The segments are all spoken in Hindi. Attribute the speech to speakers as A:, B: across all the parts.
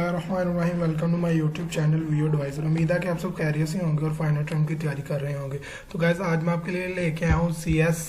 A: बिस्मिल्लाहिर्रहमानिर्रहीम। Welcome to my YouTube channel VO advisor. उम्मीद है कि आप सब कैरियर से होंगे और फाइनल टर्म की तैयारी कर रहे होंगे। तो गाइस आज मैं आपके लिए लेके आया हूँ CS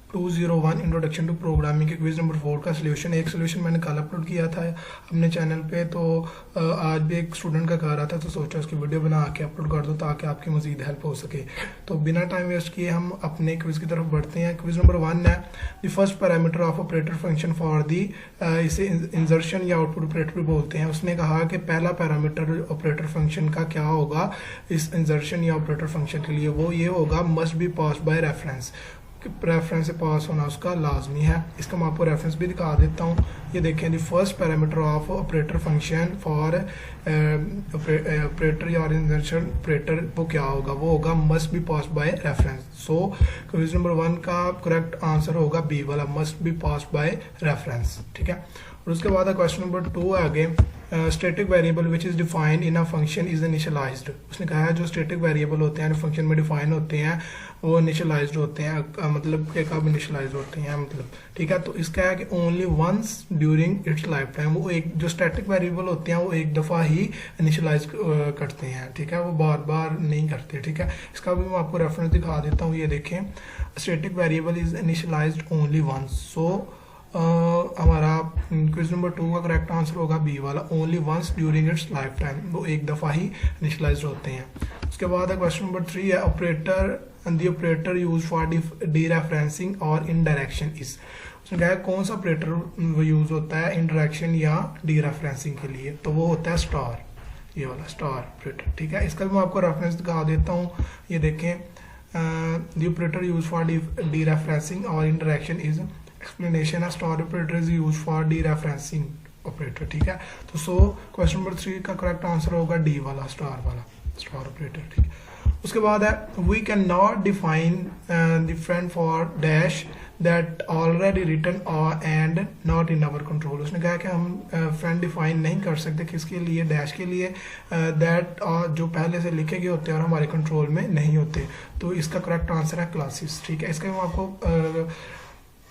A: 201 इंट्रोडक्शन टू प्रोग्रामिंग के क्विज नंबर 4 का सोल्यूशन। एक सोल्यूशन मैंने कल अपलोड किया था अपने चैनल पे, तो आज भी एक स्टूडेंट का कह रहा था, तो सोचा उसकी वीडियो बना के अपलोड कर दो ताकि आपकी मजीद हेल्प हो सके। तो बिना टाइम वेस्ट किए हम अपने क्विज की तरफ बढ़ते हैं। क्विज नंबर 1 है the first parameter of operator function for the, इसे इंसर्शन या आउटपुट ऑपरेटर भी बोलते हैं। उसने कहा कि पहला पैरामीटर ऑपरेटर फंक्शन का क्या होगा इस इंसर्शन या ऑपरेटर फंक्शन के लिए, वो ये होगा must be pass by reference. Reference से पास होना उसका लाजमी है। इसका मैं आपको रेफरेंस भी दिखा देता हूँ। ये देखें the first parameter of operator function for operator या इंसर्शन ऑपरेटर वो क्या होगा, वो होगा must be pass by reference. So question number 1 का करेक्ट आंसर होगा बी वाला, must be pass by reference. ठीक है। और उसके बाद क्वेश्चन नंबर 2 है आगे, static variable which is defined in a function is initialised. उसने कहा है जो स्टैटिक वेरिएबल होते हैं फंक्शन में डिफाइन होते हैं वो इनिशियलाइज्ड होते हैं, मतलब कि कब इनिशियलाइज होते हैं मतलब। ठीक है। तो इसका है कि only once during its life time, वो एक जो स्टैटिक वेरिएबल होते हैं वो एक दफ़ा ही इनिशियलाइज करते हैं। ठीक है। वो बार बार नहीं करते। ठीक है। इसका भी मैं आपको रेफरेंस दिखा देता हूँ। ये देखें, static variable is initialized only once. So हमारा क्वेश्चन नंबर 2 का करेक्ट आंसर होगा बी वाला, only once during its life time, वो एक दफ़ा ही इनिशियलाइज होते हैं। उसके बाद क्वेश्चन नंबर 3 है operator the operator use for dereferencing और इनडायरेक्शन इज। उसने कहा है कौन सा ऑपरेटर यूज होता है इनडायरेक्शन या डीरेफरेंसिंग के लिए, तो वो होता है स्टार, ये वाला स्टार ऑपरेटर। ठीक है। इसका भी मैं आपको रेफरेंस दिखा देता हूँ। ये देखें, the operator use for dereferencing और इनडायरेक्शन इज एक्सप्लेनेशन है star operator is use for dereferencing operator. ठीक है। तो सो क्वेश्चन नंबर 3 का करेक्ट आंसर होगा डी वाला, स्टार वाला, स्टार ऑपरेटर। ठीक है। उसके बाद है we can not define different for dash that already written and not in our control. उसने कहा कि हम फ्रेंड डिफाइन नहीं कर सकते किसके लिए, डैश के लिए, दैट जो पहले से लिखे गए होते हैं और हमारे कंट्रोल में नहीं होते। तो इसका करेक्ट आंसर है क्लासेस। ठीक है। इसका मैं आपको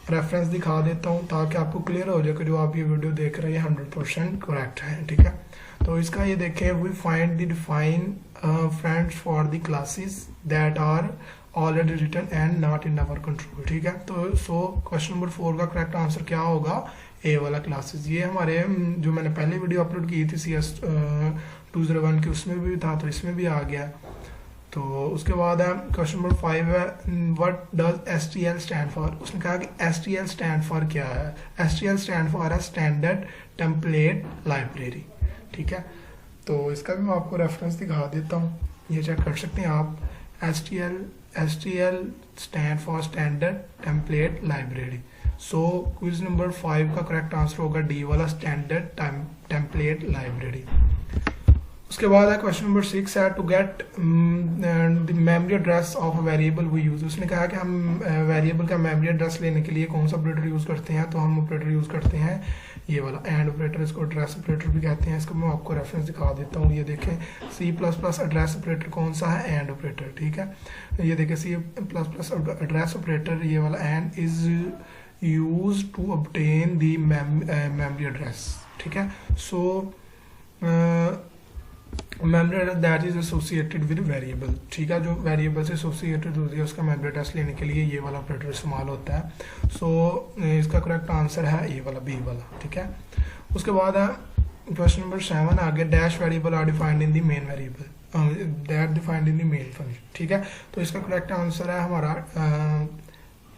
A: रेफरेंस दिखा देता हूँ ताकि आपको क्लियर हो जाए कि जो आप ये वीडियो देख रहे हैं 100% करेक्ट है। ठीक है। तो इसका ये देखें, we find the define friends for the classes that are already written and not in our control. ठीक है। तो सो क्वेश्चन नंबर 4 का करेक्ट आंसर क्या होगा, ए वाला क्लासेस। ये हमारे जो मैंने पहले वीडियो अपलोड की थी CS 201 की, उसमें भी था, तो इसमें भी आ गया। तो उसके बाद है क्वेश्चन नंबर 5 है what does STL stand for. उसने कहा कि STL स्टैंड फॉर क्या है, STL स्टैंड फॉर है स्टैंडर्ड टेम्पलेट लाइब्रेरी। ठीक है। तो इसका भी मैं आपको रेफरेंस दिखा देता हूँ, ये चेक कर सकते हैं आप। STL stand for standard template library. So quiz number 5 का करेक्ट आंसर होगा डी वाला, स्टैंडर्ड टेम्पलेट लाइब्रेरी। उसके बाद है क्वेश्चन नंबर 6 है to get the memory address of variable we use. उसने कहा कि हम वेरिएबल का मेमोरी एड्रेस लेने के लिए कौन सा ऑपरेटर यूज करते हैं, तो हम ऑपरेटर यूज करते हैं ये वाला एंड ऑपरेटर, इसको एड्रेस ऑपरेटर भी कहते हैं। इसको मैं आपको रेफरेंस दिखा देता हूँ। ये देखें, C++ एड्रेस ऑपरेटर कौन सा है, एंड ऑपरेटर। ठीक है। ये देखें C++ एड्रेस ऑपरेटर ये वाला and is use to obtain the memory address. ठीक है। So memory address that is associated with variable. ठीक है। जो वेरिएबल से एसोसिएटेड होती है उसका मेमोरी एड्रेस लेने के लिए ये वाला ऑपरेटर इस्तेमाल होता है। सो इसका करेक्ट आंसर है ये वाला, बी वाला। ठीक है। उसके बाद है क्वेश्चन नंबर 7 आगे, dash variable are defined in the main variable that defined in the main function. ठीक है। तो इसका करेक्ट आंसर है हमारा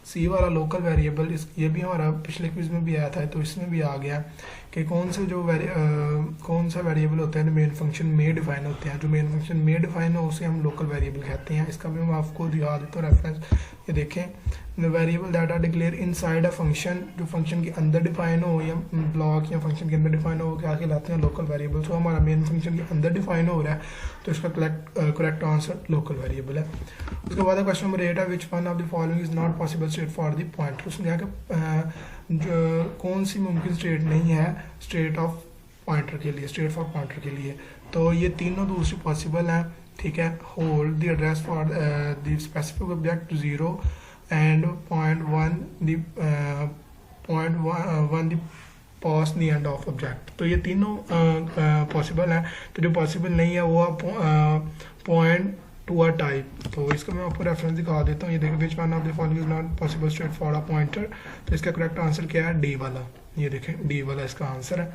A: सी वाला, लोकल वेरिएबल। ये भी हमारा पिछले क्विज में भी आया था, तो इसमें भी आ गया कि कौन सा वेरिएबल होता है मेन फंक्शन में डिफाइन होते हैं। जो मेन फंक्शन में डिफाइन हो उसे हम लोकल वेरिएबल कहते हैं। इसका भी मैं आपको दिखा देता हूँ रेफरेंस। ये देखें, variable that are declare inside a function, जो फंक्शन के अंदर डिफाइन हो या ब्लॉक या फंक्शन के अंदर डिफाइन हो, क्या कहलाते हैं, लोकल वेरिएबल। तो हमारा मेन फंक्शन के अंदर डिफाइन हो रहा है, तो इसका करेक्ट आंसर लोकल वेरिएबल है। उसके बाद क्वेश्चन नंबर 8 है which one of the following is not possible state for the pointer. उसने कहा कि कौन सी मुमकिन स्टेट नहीं है स्टेट ऑफ पॉइंटर के लिए, स्टेट फॉर पॉइंटर के लिए। तो ये तीनों दूसरी पॉसिबल हैं। ठीक है। Hold the address for the specific object 0 and point one the pass the end of object. तो ये तीनों पॉसिबल हैं। तो जो पॉसिबल नहीं है वो पॉइंट टू अ टाइप। तो इसका मैं आपको रेफरेंस दिखा देता हूँ। ये देखिए which one of the following is not possible straight for a pointer. तो इसका करेक्ट आंसर क्या है, डी वाला। ये देखें डी वाला इसका आंसर है।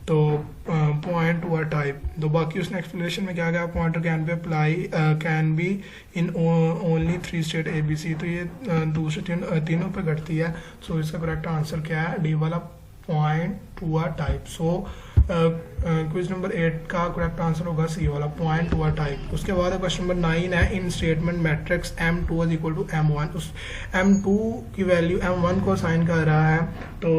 A: तो पॉइंट टू अ टाइप। तो बाकी उसने एक्सप्लेनेशन में क्या कहा, pointer can be apply can be in only 3 state A B C. तो ये दूसरे तीनों पे घटती है। सो इसका करेक्ट आंसर क्या है, डी वाला point to a type. So quiz number 8 का करेक्ट आंसर होगा सी वाला पॉइंट टू अ टाइप। उसके बाद क्वेश्चन नंबर 9 है, in statement matrix M2 is equal to M1। उस M2 की वैल्यू M1 को असाइन कर रहा है। तो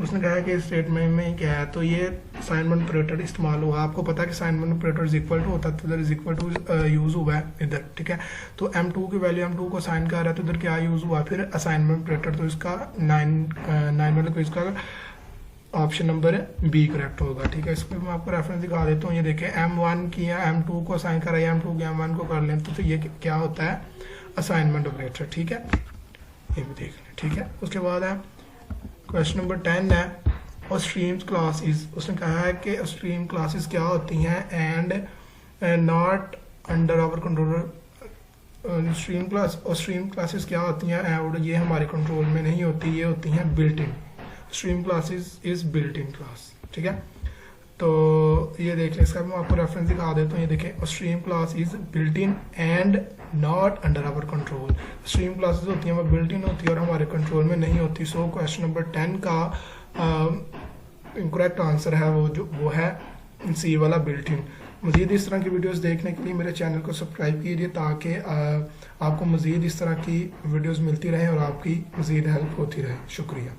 A: उसने कहा है कि स्टेटमेंट में क्या है, तो ये असाइनमेंट ऑपरेटर इस्तेमाल हुआ। आपको पता है कि assignment operator is equal to होता है, तो इधर इज इक्वल टू यूज हुआ है इधर, ठीक है। तो M2 की वैल्यू M2 को असाइन कर रहा है, तो इधर क्या यूज हुआ, फिर असाइनमेंट ऑपरेटर। तो इसका 9 मतलब इसका ऑप्शन नंबर बी करेक्ट होगा, ठीक है। इस पर मैं आपको रेफरेंस दिखा देता हूँ। ये देखें M1 की या M2 को असाइन करा या M2 की M1 को कर लें, तो ये क्या होता है, असाइनमेंट ऑपरेटर, ठीक है। ये भी देख लें, ठीक है। उसके बाद है क्वेश्चन नंबर 10 है, और स्ट्रीम्स क्लासेस। उसने कहा है कि स्ट्रीम क्लासेस क्या होती हैं and not under our control. Stream classes क्या होती हैं और ये हमारे कंट्रोल में नहीं होती, ये होती हैं built in. Stream classes is built in class, ठीक है। तो ये देख लें, इसका मैं आपको रेफरेंस दिखा देता हूँ। ये देखें, stream class is built in and not under our control. Stream classes होती हैं वो बिल्ट इन होती है और हमारे कंट्रोल में नहीं होती। सो क्वेश्चन नंबर 10 का करेक्ट आंसर है वो है सी वाला बिल्ट इन। मज़ीद इस तरह की वीडियोस देखने के लिए मेरे चैनल को सब्सक्राइब कीजिए, ताकि आपको मज़ीद इस तरह की वीडियोस मिलती रहे और आपकी मज़ीद हेल्प होती रहे। शुक्रिया।